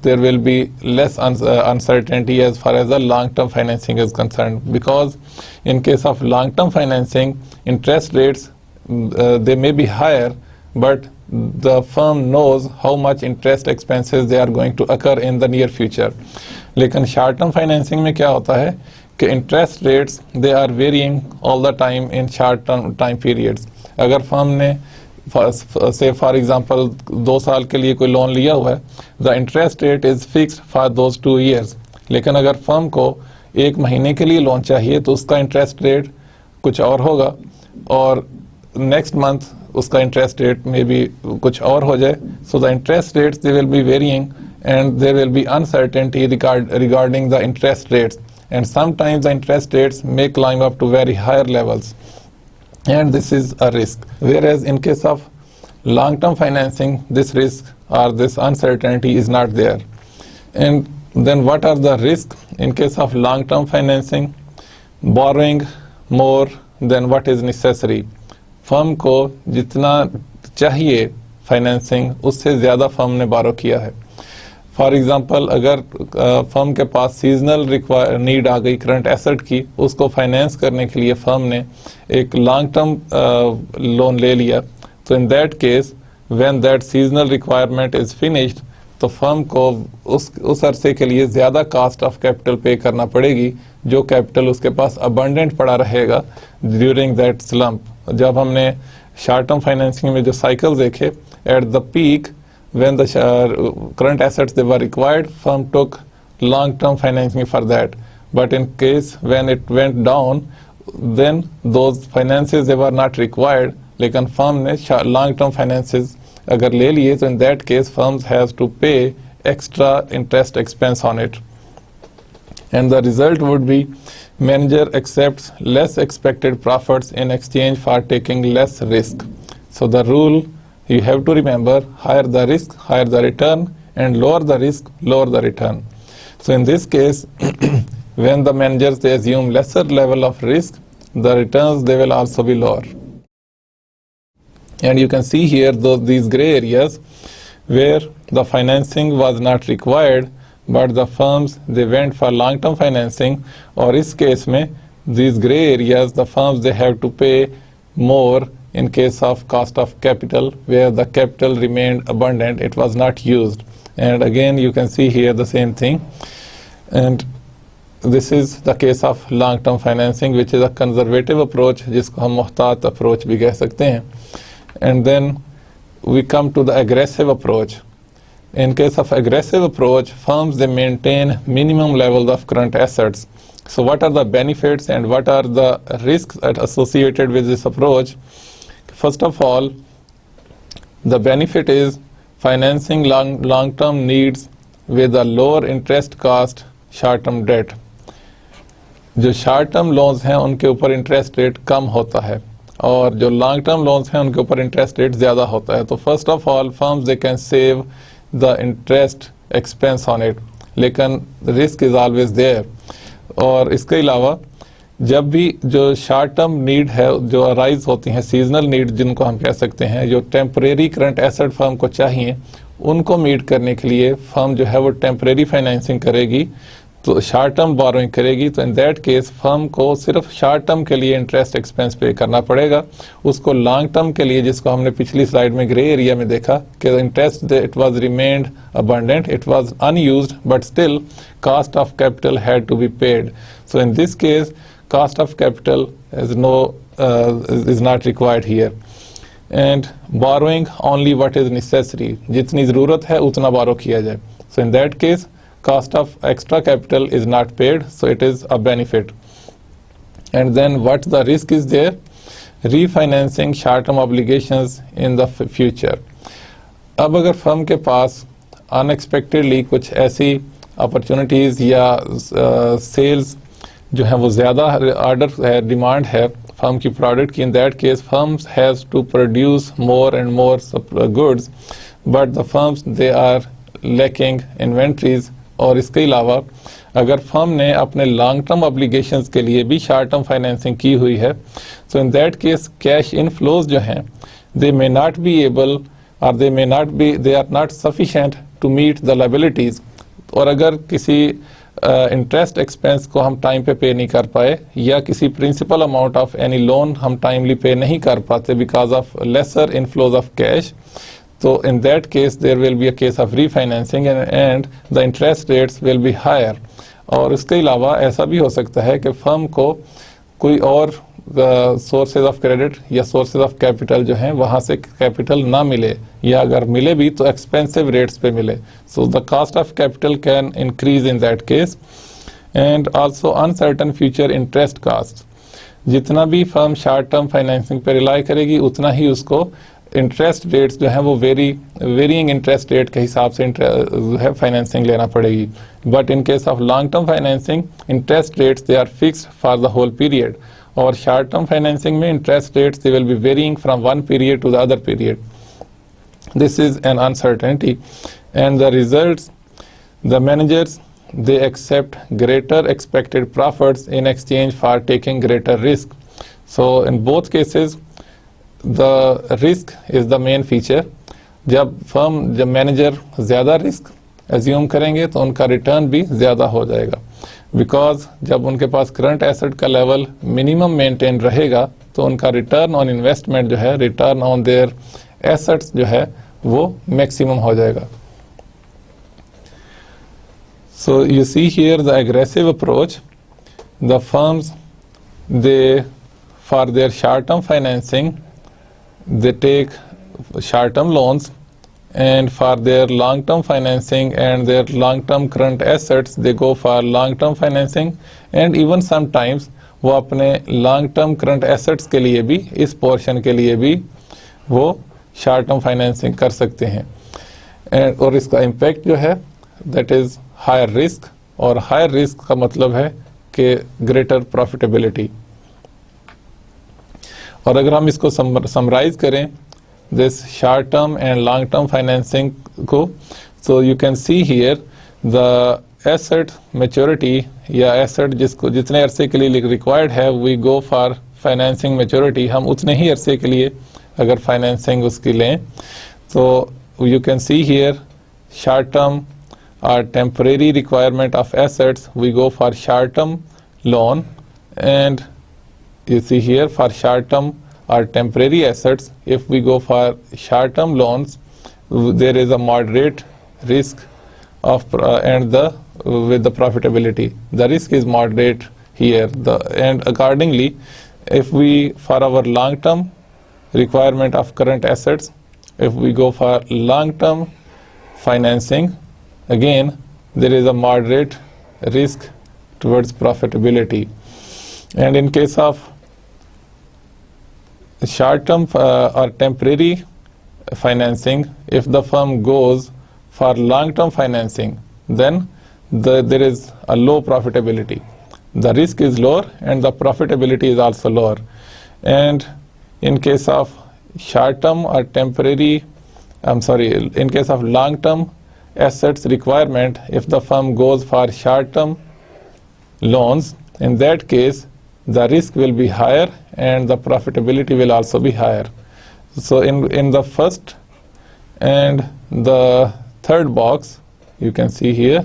Speaker 1: there will be less uncertainty as far as the long-term financing is concerned, because in case of long-term financing, interest rates they may be higher, but the firm knows how much interest expenses they are going to occur in the near future. लेकिन short-term financing में क्या होता है कि interest rates they are varying all the time in short-term time periods. अगर firm ने say for example 2 साल के लिए कोई लोन लिया हुआ है, the interest rate is fixed for those 2 years. लेकिन अगर फर्म को 1 महीने के लिए लोन चाहिए तो उसका इंटरेस्ट रेट कुछ और होगा और नेक्स्ट मंथ उसका इंटरेस्ट रेट में भी कुछ और हो जाए. So the interest rates they will be varying and there will be uncertainty regarding the interest rates, and sometimes the interest rates may climb up to very higher levels, and this is a risk. Whereas in case of long-term financing, this risk or this uncertainty is not there. And then what are the risks in case of long-term financing? Borrowing more than what is necessary. Firm को जितना चाहिए financing उससे ज़्यादा firm ने बारो किया है. For example अगर फर्म के पास सीजनल नीड आ गई करंट एसेट की, उसको फाइनेंस करने के लिए फर्म ने एक लॉन्ग टर्म लोन ले लिया, तो इन that case when that seasonal requirement is finished, तो फर्म को उस अरसे के लिए ज़्यादा कास्ट ऑफ कैपिटल पे करना पड़ेगी, जो कैपिटल उसके पास अबंडेंट पड़ा रहेगा ड्यूरिंग दैट स्लम्प. जब हमने शॉर्ट टर्म फाइनेंसिंग में जो साइकिल देखे, at the peak when the current assets they were required, firm took long term financing for that, but in case when it went down, then those finances they were not required, लेकिन firm ने long term finances अगर ले लिए, तो in that case firms has to pay extra interest expense on it, and the result would be manager accepts less expected profits in exchange for taking less risk. So the rule you have to remember, higher the risk, higher the return, and lower the risk, lower the return. So in this case, when the managers they assume lesser level of risk, the returns they will also be lower. And you can see here these gray areas where the financing was not required, but the firms they went for long-term financing. Or इस case में these gray areas, the firms they have to pay more in case of cost of capital, where the capital remained abundant, it was not used. And again you can see here the same thing, and this is the case of long-term financing, which is a conservative approach, जिसको हम मुहतात approach भी कह सकते हैं. And then we come to the aggressive approach. In case of aggressive approach, firms they maintain minimum levels of current assets. So what are the benefits and what are the risks associated with this approach? First of all, the benefit is financing long-term needs with a lower interest cost short-term debt. जो short-term loans हैं उनके ऊपर interest rate कम होता है, और जो long-term loans हैं उनके ऊपर interest rate ज़्यादा होता है. तो first of all, firms they can save the interest expense on it, लेकिन risk is always there. और इसके अलावा जब भी जो शॉर्ट टर्म नीड है जो अराइज होती हैं, सीजनल नीड जिनको हम कह सकते हैं, जो टेम्परेरी करंट एसेट फर्म को चाहिए, उनको मीट करने के लिए फर्म जो है वो टेम्परेरी फाइनेंसिंग करेगी, तो शॉर्ट टर्म बोरोइंग करेगी. तो इन दैट केस फर्म को सिर्फ शॉर्ट टर्म के लिए इंटरेस्ट एक्सपेंस पे करना पड़ेगा. उसको लॉन्ग टर्म के लिए, जिसको हमने पिछली स्लाइड में ग्रे एरिया में देखा कि interest it was remained abundant, it was unused, but still cost of capital had to be paid. So in this case, cost of capital is not required here, and borrowing only what is necessary, जितनी ज़रूरत है उतना borrow किया जाए. So in that case, cost of extra capital is not paid, so it is a benefit. And then what the risk is there? Refinancing short-term obligations in the future. अब अगर firm के पास unexpectedly कुछ ऐसी opportunities या sales जो है वो ज़्यादा ऑर्डर है, डिमांड है फर्म की प्रोडक्ट की, in that case firms has to produce more and more goods, but the firms they are lacking inventories. और इसके अलावा अगर फर्म ने अपने लॉन्ग टर्म ऑब्लिगेशंस के लिए भी शॉर्ट टर्म फाइनेंसिंग की हुई है, so in that case cash inflows जो हैं they may not be able और they are not sufficient to meet the liabilities. और अगर किसी इंटरेस्ट एक्सपेंस को हम टाइम पे नहीं कर पाए या किसी principal amount of any loan हम टाइमली पे नहीं कर पाते because of lesser inflows of cash, तो in that case there will be a case of refinancing and the interest rates will be higher. और इसके अलावा ऐसा भी हो सकता है कि फर्म को कोई और सोर्सेज ऑफ क्रेडिट या सोर्सेज ऑफ कैपिटल जो हैं वहाँ से कैपिटल ना मिले, या अगर मिले भी तो एक्सपेंसिव रेट्स पे मिले. So the cost of capital can increase in that case. And also uncertain future interest cost. जितना भी फर्म शॉर्ट टर्म फाइनेंसिंग पे रिलाई करेगी उतना ही उसको इंटरेस्ट रेट्स जो है वो वेरिंग इंटरेस्ट रेट के हिसाब से है फाइनेंसिंग लेना पड़ेगी. But in case of long term financing interest rates they are fixed for the whole period. और शॉर्ट टर्म फाइनेंसिंग में interest rates they will be varying from one period to the other period. This is an uncertainty and the results, the managers they accept greater expected profits in exchange for taking greater risk. So in both cases the risk is the main feature. जब manager ज़्यादा risk assume करेंगे तो उनका return भी ज़्यादा हो जाएगा, because जब उनके पास करंट एसेट का लेवल मिनिमम मेंटेन रहेगा तो उनका रिटर्न ऑन इन्वेस्टमेंट जो है, रिटर्न ऑन देयर एसेट्स जो है वो मैक्सिमम हो जाएगा. So you see here the aggressive approach. The firms, they for their short-term financing, they take short-term loans, and for their long-term financing and their long-term current assets, they go for long-term financing, and even sometimes वो अपने long-term current assets के लिए भी, इस portion के लिए भी वो short-term financing कर सकते हैं. और इसका impact जो है that is हायर रिस्क, और हायर रिस्क का मतलब है कि ग्रेटर प्रॉफिटेबिलिटी. और अगर हम इसको समराइज करें this short term and long term financing को, so you can see here the asset maturity या एसेट जिसको जितने अरसे के लिए रिक्वायर्ड है, we go for financing maturity. हम उतने ही अरसे के लिए अगर फाइनेंसिंग उसकी लें तो you can see here short term or temporary requirement of assets, we go for short term loan. And you see here for short term or temporary assets, if we go for short term loans, there is a moderate risk of and with the profitability, the risk is moderate here. And accordingly, if we for our long term requirement of current assets, if we go for long term financing, again there is a moderate risk towards profitability. And in case of short term or temporary financing, if the firm goes for long term financing, then there is a low profitability. The risk is lower and the profitability is also lower. And in case of short term or temporary, in case of long term assets requirement, if the firm goes for short term loans, in that case the risk will be higher and the profitability will also be higher. So in the first and the third box, you can see here,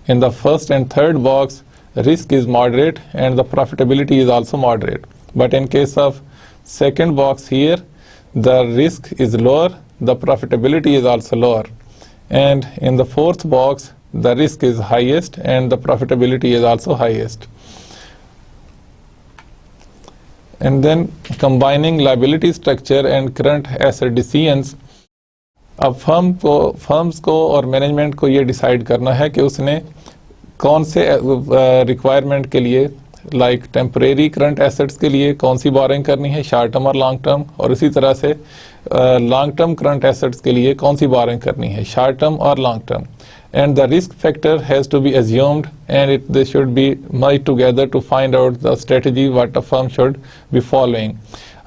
Speaker 1: in the first and third box risk is moderate and the profitability is also moderate. But in case of second box here, the risk is lower, the profitability is also lower. And in the fourth box, the risk is highest and the profitability is also highest. And then combining liability structure and current asset decisions. अब firms को और management को ये decide करना है कि उसने कौन से रिक्वायरमेंट के लिए, लाइक टेम्परेरी करंट एसेट्स के लिए कौन सी बोरिंग करनी है, शॉर्ट टर्म और लॉन्ग टर्म, और इसी तरह से लॉन्ग टर्म करंट एसेट्स के लिए कौन सी बोरिंग करनी है, शॉर्ट टर्म और long term. And the risk factor has to be assumed, and they should be merged together to find out the strategy what a firm should be following.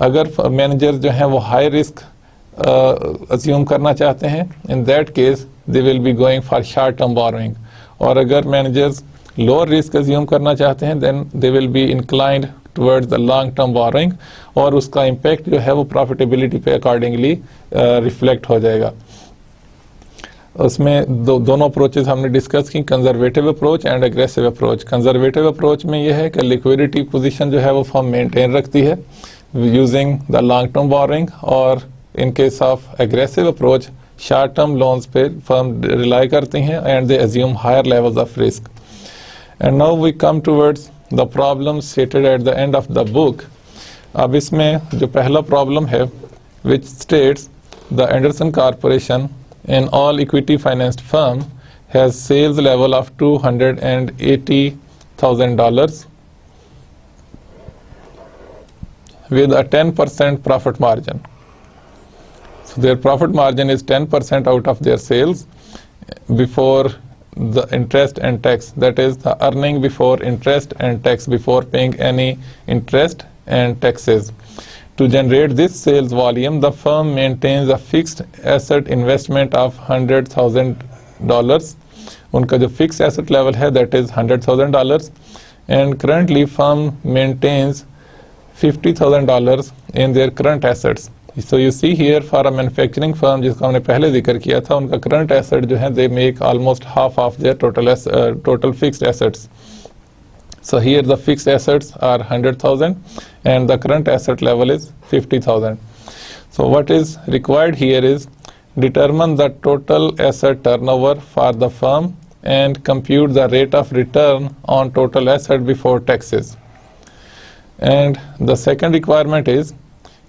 Speaker 1: अगर manager जो हैं वो high risk assume करना चाहते हैं, in that case they will be going for short term borrowing. और अगर managers lower risk assume करना चाहते हैं, then they will be inclined towards the long term borrowing, और उसका impact जो है वो profitability पे accordingly reflect हो जाएगा. उसमें दोनों अप्रोचेस हमने डिस्कस की, conservative approach and aggressive approach. Conservative approach में यह है कि लिक्विडिटी पोजीशन जो है वो फर्म मेंटेन रखती है using the long term borrowing, और in case of aggressive approach short term loans पे फर्म रिलाई करती हैं and they assume higher levels of risk. And now we come towards the problem stated at the end of the book. अब इसमें जो पहला problem है which states the Anderson corporation an all equity financed firm has sales level of $280,000 with a 10% profit margin. So their profit margin is 10% out of their sales before the interest and tax, that is the earning before interest and tax, before paying any interest and taxes. To generate this sales volume, the firm maintains a fixed asset investment of $100,000. उनका जो fixed asset level है that is $100,000, and currently firm maintains $50,000 in their current assets. So you see here for a manufacturing firm जिसका हमने पहले जिक्र किया था, उनका current asset जो है they make almost half of their total fixed assets. So here the fixed assets are 100,000 and the current asset level is 50,000. So what is required here is determine the total asset turnover for the firm and compute the rate of return on total asset before taxes. And the second requirement is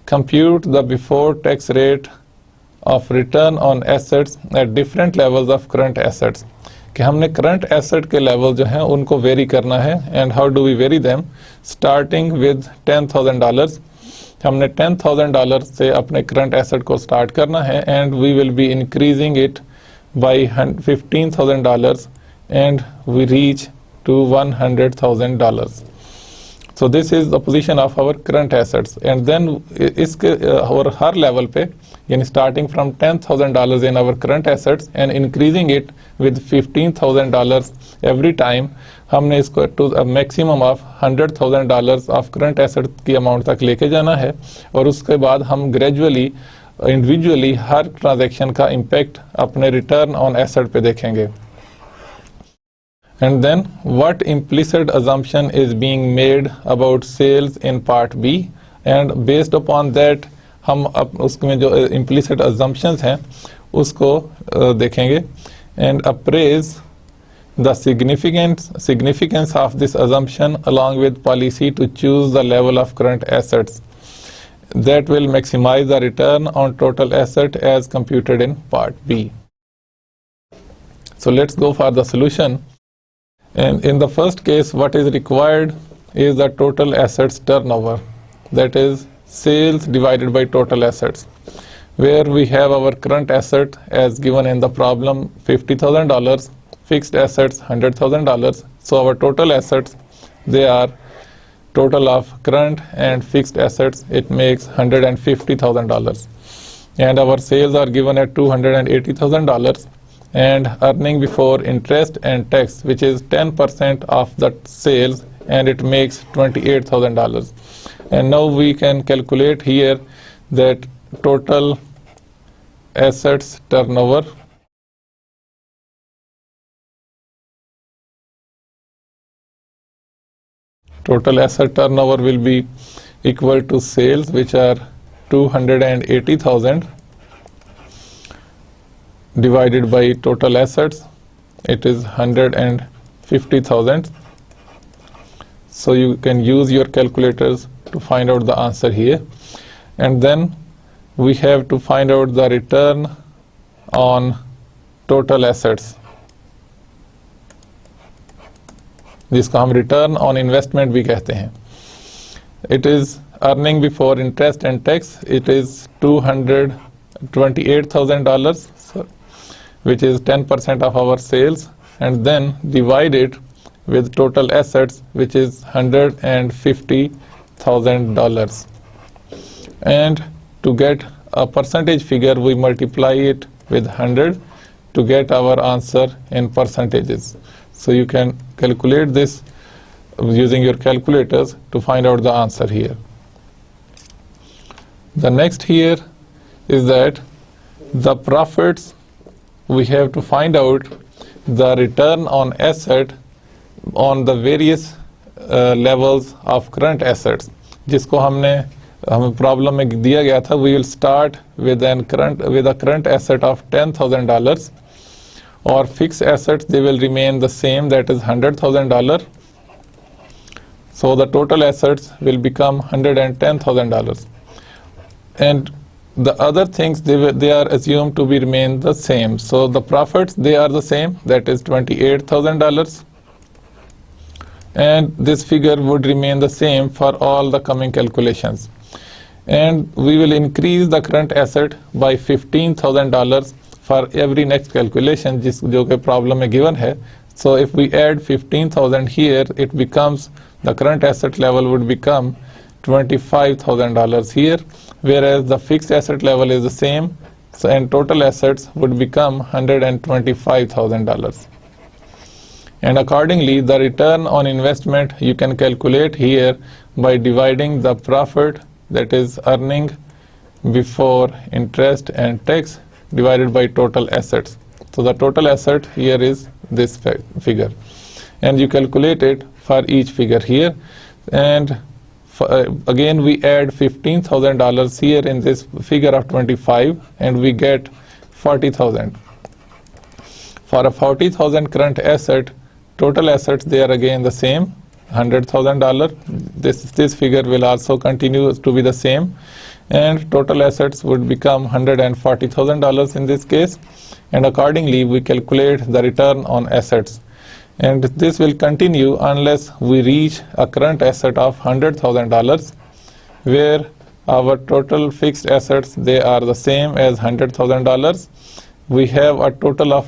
Speaker 1: compute the before tax rate of return on assets at different levels of current assets. कि हमने current asset के level जो हैं उनको vary करना है. And how do we vary them? Starting with $10,000. हमने $10,000 से अपने करंट एसेट को स्टार्ट करना है and we will be increasing it by $15,000 and we reach to $100,000. So this is the position of our current assets. And then इसके और हर level पे यानी starting from $10,000 in our current assets and increasing it with $15,000 every time, हमने इसको to a maximum of $100,000 of current assets की amount तक लेके जाना है. और उसके बाद हम gradually individually हर ट्रांजेक्शन का इम्पैक्ट अपने रिटर्न ऑन एसेट पे देखेंगे. And then what implicit assumption is being made about sales in part B, and based upon that हम उसमें जो implicit assumptions हैं उसको देखेंगे and appraise the significance of this assumption along with policy to choose the level of current assets that will maximize the return on total asset as computed in part B. So let's go for the solution. And in the first case, what is required is the total assets turnover, that is sales divided by total assets, where we have our current asset as given in the problem $50,000, fixed assets $100,000. So our total assets, they are total of current and fixed assets, it makes $150,000. And our sales are given at $280,000. And earning before interest and tax, which is 10% of the sales, and it makes $28,000. And now we can calculate here that total assets turnover. Total asset turnover will be equal to sales, which are 280,000. Divided by total assets, it is 150,000. So you can use your calculators to find out the answer here, and then we have to find out the return on total assets, जिसको हम return on investment भी कहते हैं. It is earning before interest and tax. It is $228,000, which is 10% of our sales, and then divide it with total assets, which is $150,000. And to get a percentage figure, we multiply it with 100 to get our answer in percentages. So you can calculate this using your calculators to find out the answer here. The next here is that the profits, we have to find out the return on asset on the various levels of current assets. जिसको हमें problem में दिया गया था. We will start with a current asset of $10,000. Or fixed assets, they will remain the same, that is $100,000. So the total assets will become $110,000. And the other things, they are assumed to be remain the same. So the profits, they are the same, that is $28,000. And this figure would remain the same for all the coming calculations. And we will increase the current asset by $15,000 for every next calculation, जो कि problem में given है. So if we add 15,000 here, it becomes, the current asset level would become $25,000 here, whereas the fixed asset level is the same, so and total assets would become $125,000. And accordingly, the return on investment you can calculate here by dividing the profit, that is earning before interest and tax, divided by total assets. So the total asset here is this figure, and you calculate it for each figure here. And again we add $15,000 here in this figure of 25, and we get 40,000. For a 40,000 current asset, total assets, they are again the same, $100,000. This figure will also continue to be the same, and total assets would become $140,000 in this case. And accordingly we calculate the return on assets, and this will continue unless we reach a current asset of $100,000, where our total fixed assets, they are the same as $100,000. We have a total of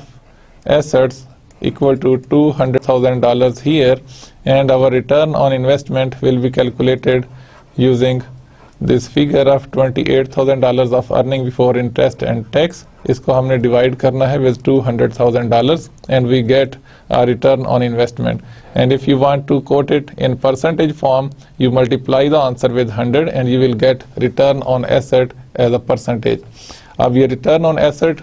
Speaker 1: assets equal to $200,000 here, and our return on investment will be calculated using this figure of $28,000 of earning before interest and tax. इसको हमने divide करना है with $200,000, and we get a return on investment. And if you want to quote it in percentage form, you multiply the answer with 100 and you will get return on asset as a percentage. अब ये return on asset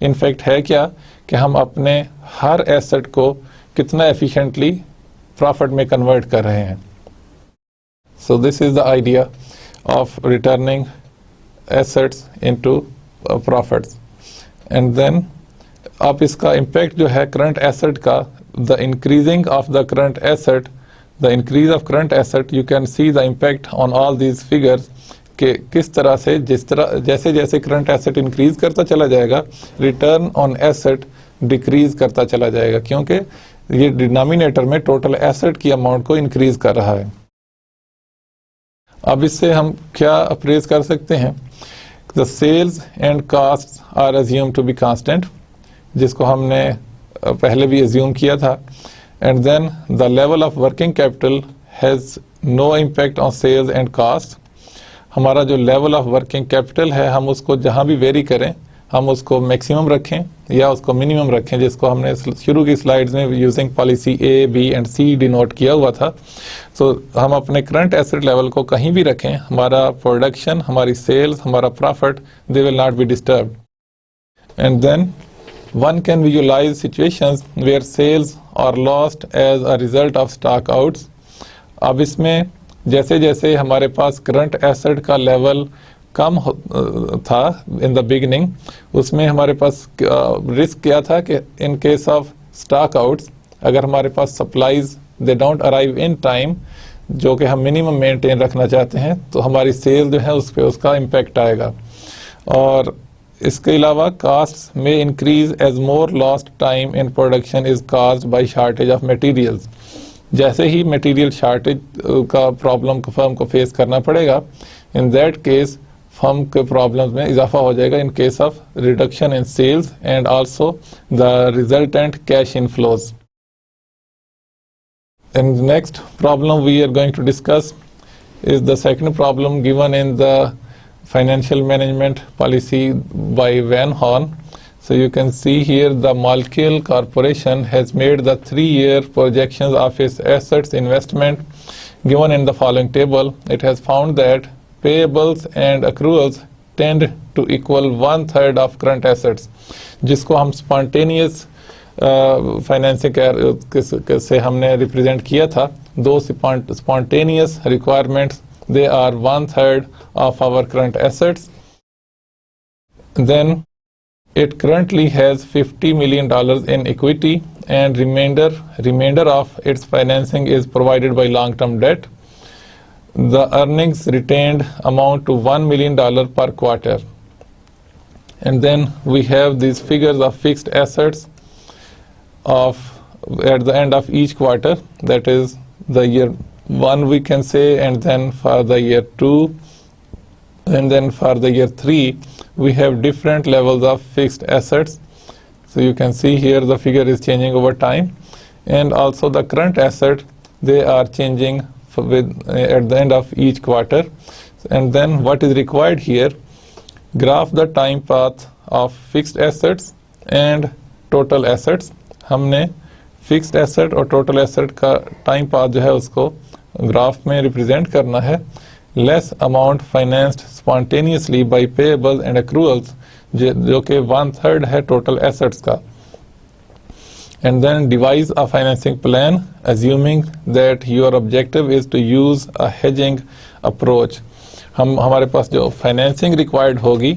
Speaker 1: in fact है क्या, कि हम अपने हर asset को कितना efficiently profit में convert कर रहे हैं. So this is the idea of returning assets into profits. And then अब इसका impact जो है current asset का, the increasing of the current asset, the increase of current asset, you can see the impact on all these figures, कि किस तरह से जैसे जैसे current asset increase करता चला जाएगा, return on asset decrease करता चला जाएगा, क्योंकि ये denominator में total asset की amount को increase कर रहा है. अब इससे हम क्या अप्रेज कर सकते हैं? The sales and costs are assumed to be constant, जिसको हमने पहले भी assume किया था. And then the level of working capital has no impact on sales and costs. हमारा जो level of working capital है, हम उसको जहाँ भी vary करें, हम उसको maximum रखें या उसको minimum रखें, जिसको हमने शुरू की slides में using policy A, B and C denote किया हुआ था. So हम अपने current asset level को कहीं भी रखें, हमारा production, हमारी sales, हमारा profit, they will not be disturbed. And then one can visualize situations where sales are lost as a result of stock outs. अब इसमें जैसे जैसे हमारे पास current asset का level कम था in the beginning, उसमें हमारे पास risk क्या था कि in case of stock outs, अगर हमारे पास supplies they don't arrive in time, जो कि हम मिनिमम मेंटेन रखना चाहते हैं, तो हमारी सेल जो है उस पर उसका इम्पैक्ट आएगा। और इसके अलावा कास्ट में increase as more lost time in production is caused by shortage of materials. जैसे ही मटेरियल शॉर्टेज का प्रॉब्लम को फर्म को फेस करना पड़ेगा, इन दैट केस फर्म के प्रॉब्लम्स में इजाफा हो जाएगा in case of reduction in sales and also the resultant cash inflows. And the next problem we are going to discuss is the second problem given in the financial management policy by Van Horn. So you can see here the Molecule Corporation has made the 3-year projections of its assets investment given in the following table. It has found that payables and accruals tend to equal 1/3 of current assets, जिसको हम spontaneous financing से हमने represent किया था। दो spontaneous requirements, they are 1/3 of our current assets. Then it currently has $50 million in equity, and remainder of its financing is provided by long-term debt. The earnings retained amount to $1 million per quarter. And then we have these figures of fixed assets of at the end of each quarter, that is the year 1 we can say, and then for the year 2, and then for the year 3 we have different levels of fixed assets. So you can see here the figure is changing over time, and also the current asset, they are changing with at the end of each quarter. And then what is required here, graph the time path of fixed assets and total assets. हमने fixed asset और total asset का time path जो है उसको graph में represent करना है। Less amount financed spontaneously by payables and accruals, जो कि 1/3 है टोटल एसेट्स का। And then devise a financing plan assuming that your objective is to use a hedging approach. हमारे पास जो फाइनेंसिंग रिक्वायर्ड होगी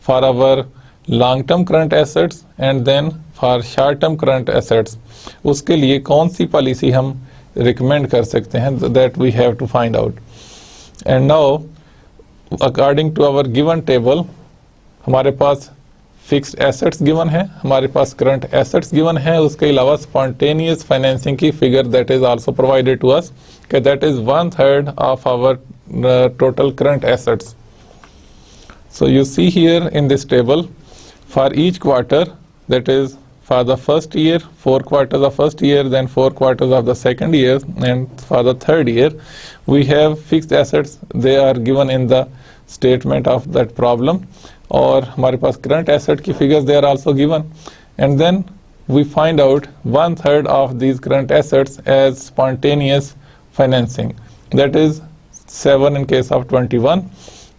Speaker 1: for our long term current assets and then for short term current assets, उसके लिए कौन सी policy हम recommend कर सकते हैं, that we have to find out. And now according to our given table, हमारे पास फिक्स्ड एसेट्स गिवन है, हमारे पास करंट एसेट्स गिवन है, उसके अलावा स्पॉन्टेनियस फाइनेंसिंग की figure that is also provided to us, that is 1/3 of our total current assets. So you see here in this table, for each quarter, that is for the first year, 4 quarters of first year, then 4 quarters of the second year, and for the third year, we have fixed assets. They are given in the statement of that problem. और हमारे पास current asset की figures they are also given, and then we find out 1/3 of these current assets as spontaneous financing. That is 7 in case of 21.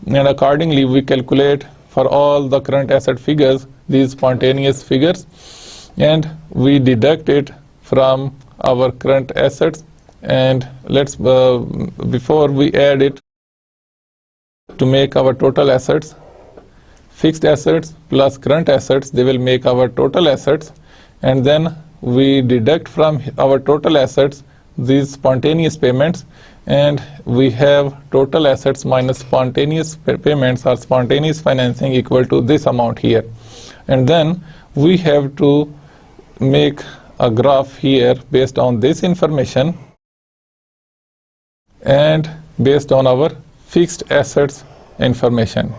Speaker 1: And accordingly we calculate for all the current asset figures these spontaneous figures, and we deduct it from our current assets. And let's before we add it to make our total assets, fixed assets plus current assets, they will make our total assets, and then we deduct from our total assets these spontaneous payments, and we have total assets minus spontaneous payments or spontaneous financing equal to this amount here. And then we have to make a graph here based on this information and based on our fixed assets information.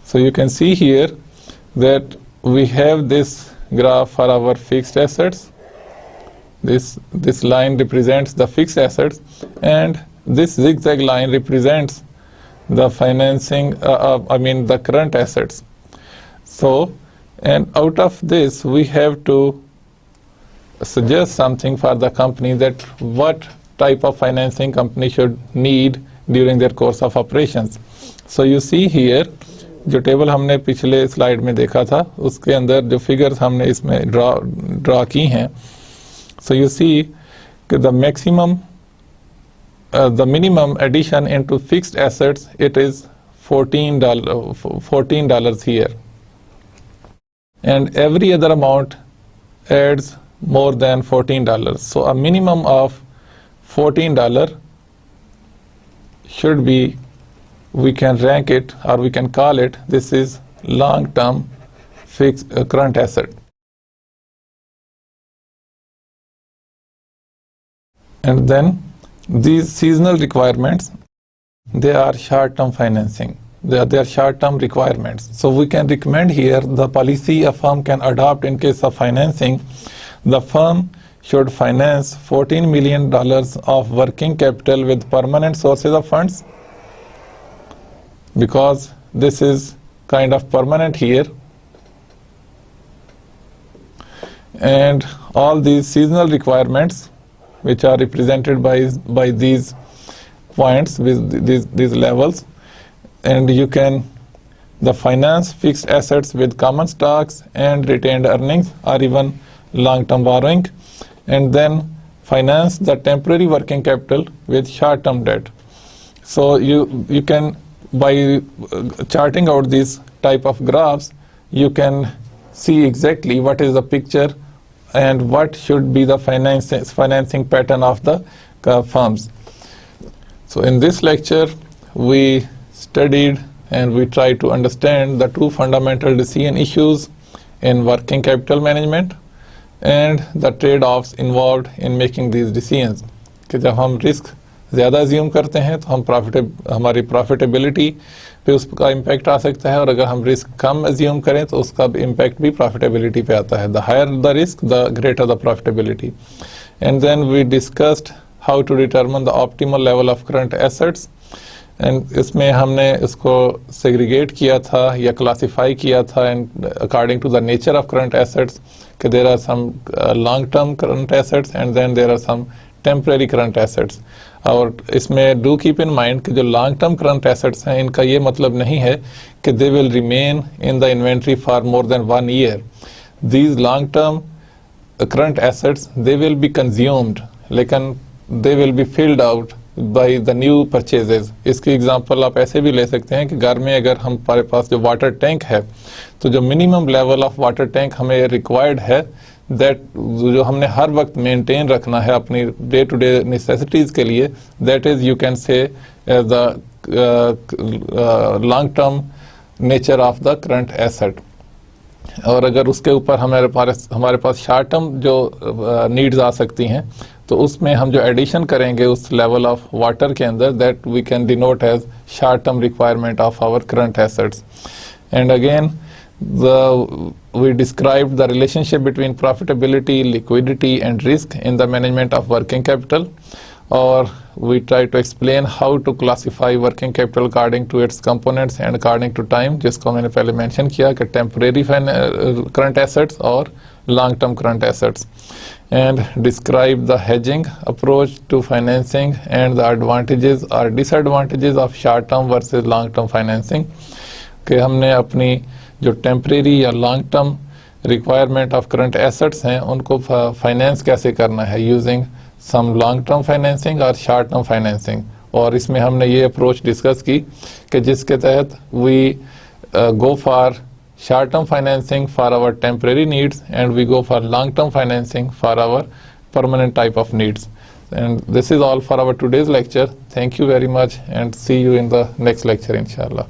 Speaker 1: So you can see here that we have this graph for our fixed assets. This line represents the fixed assets, and this zigzag line represents the financing, the current assets. So, and out of this we have to suggest something for the company, that what type of financing company should need during their course of operations. So you see here, जो table हमने पिछले slide में देखा था उसके अंदर जो figures हमने इसमें ड्रा की हैं, so you see the minimum addition into fixed assets, it is $14 here, and every other amount adds more than $14. So a minimum of $14 should be, we can rank it or we can call it, this is long-term fixed current asset. And then these seasonal requirements, they are short-term financing. They are short-term requirements. So we can recommend here the policy a firm can adopt in case of financing. The firm should finance $14 million of working capital with permanent sources of funds, because this is kind of permanent here. And all these seasonal requirements, which are represented by these points with these levels, and you can the finance fixed assets with common stocks and retained earnings or even long-term borrowing, and then finance the temporary working capital with short-term debt. So you can, by charting out these type of graphs, you can see exactly what is the picture and what should be the financing pattern of the firms. So in this lecture, we studied and we tried to understand the two fundamental decision issues in working capital management and the trade-offs involved in making these decisions. कि जब हम risk ज़्यादा assume करते हैं तो हमारी profitability पे उसका इम्पैक्ट आ सकता है, और अगर हम रिस्क कम अज्यूम करें तो उसका इम्पैक्ट भी प्रॉफिटेबिलिटी पे आता है. The higher the risk the greater the profitability. And then we discussed how to determine the optimal level of current assets. एंड इसमें हमने इसको सेग्रीगेट किया था या क्लासिफाई किया था and according to the nature of current assets, कि there are some long term current assets and then there are some temporary current assets. और इसमें डू कीप इन माइंड कि जो लॉन्ग टर्म करंट एसेट्स हैं, इनका ये मतलब नहीं है कि they will remain in the inventory for more than 1 year. These long term current assets they will be consumed, लेकिन they will be filled out by the new purchases. इसकी example आप ऐसे भी ले सकते हैं कि घर में अगर हमारे पास जो वाटर टैंक है, तो जो minimum level of water tank हमें रिक्वायर्ड है, दैट जो हमने हर वक्त मेंटेन रखना है अपनी डे टू डे नेसेसिटीज़ के लिए, that is you can say the long term nature of the current asset. और अगर उसके ऊपर हमारे पास शॉर्ट टर्म जो नीड्स आ सकती हैं, तो उसमें हम जो एडिशन करेंगे उस लेवल ऑफ वाटर के अंदर, that we can denote as short term requirement of our current assets. And again we described the relationship between profitability, liquidity and risk in the management of working capital, or we try to explain how to classify working capital according to its components and according to time, जिसको मैंने पहले mention किया कि temporary current assets और long term current assets, and describe the hedging approach to financing and the advantages or disadvantages of short term versus long term financing. कि हमने अपनी जो टेम्परेरी या long term requirement of current assets हैं उनको finance कैसे करना है using some long term financing और शॉर्ट टर्म फाइनेंसिंग. और इसमें हमने ये अप्रोच डिस्कस की कि जिसके तहत we go for short term financing for our temporary needs and we go for long term financing for our permanent type of needs. And this is all for our today's lecture. Thank you very much and see you in the next lecture, inshallah.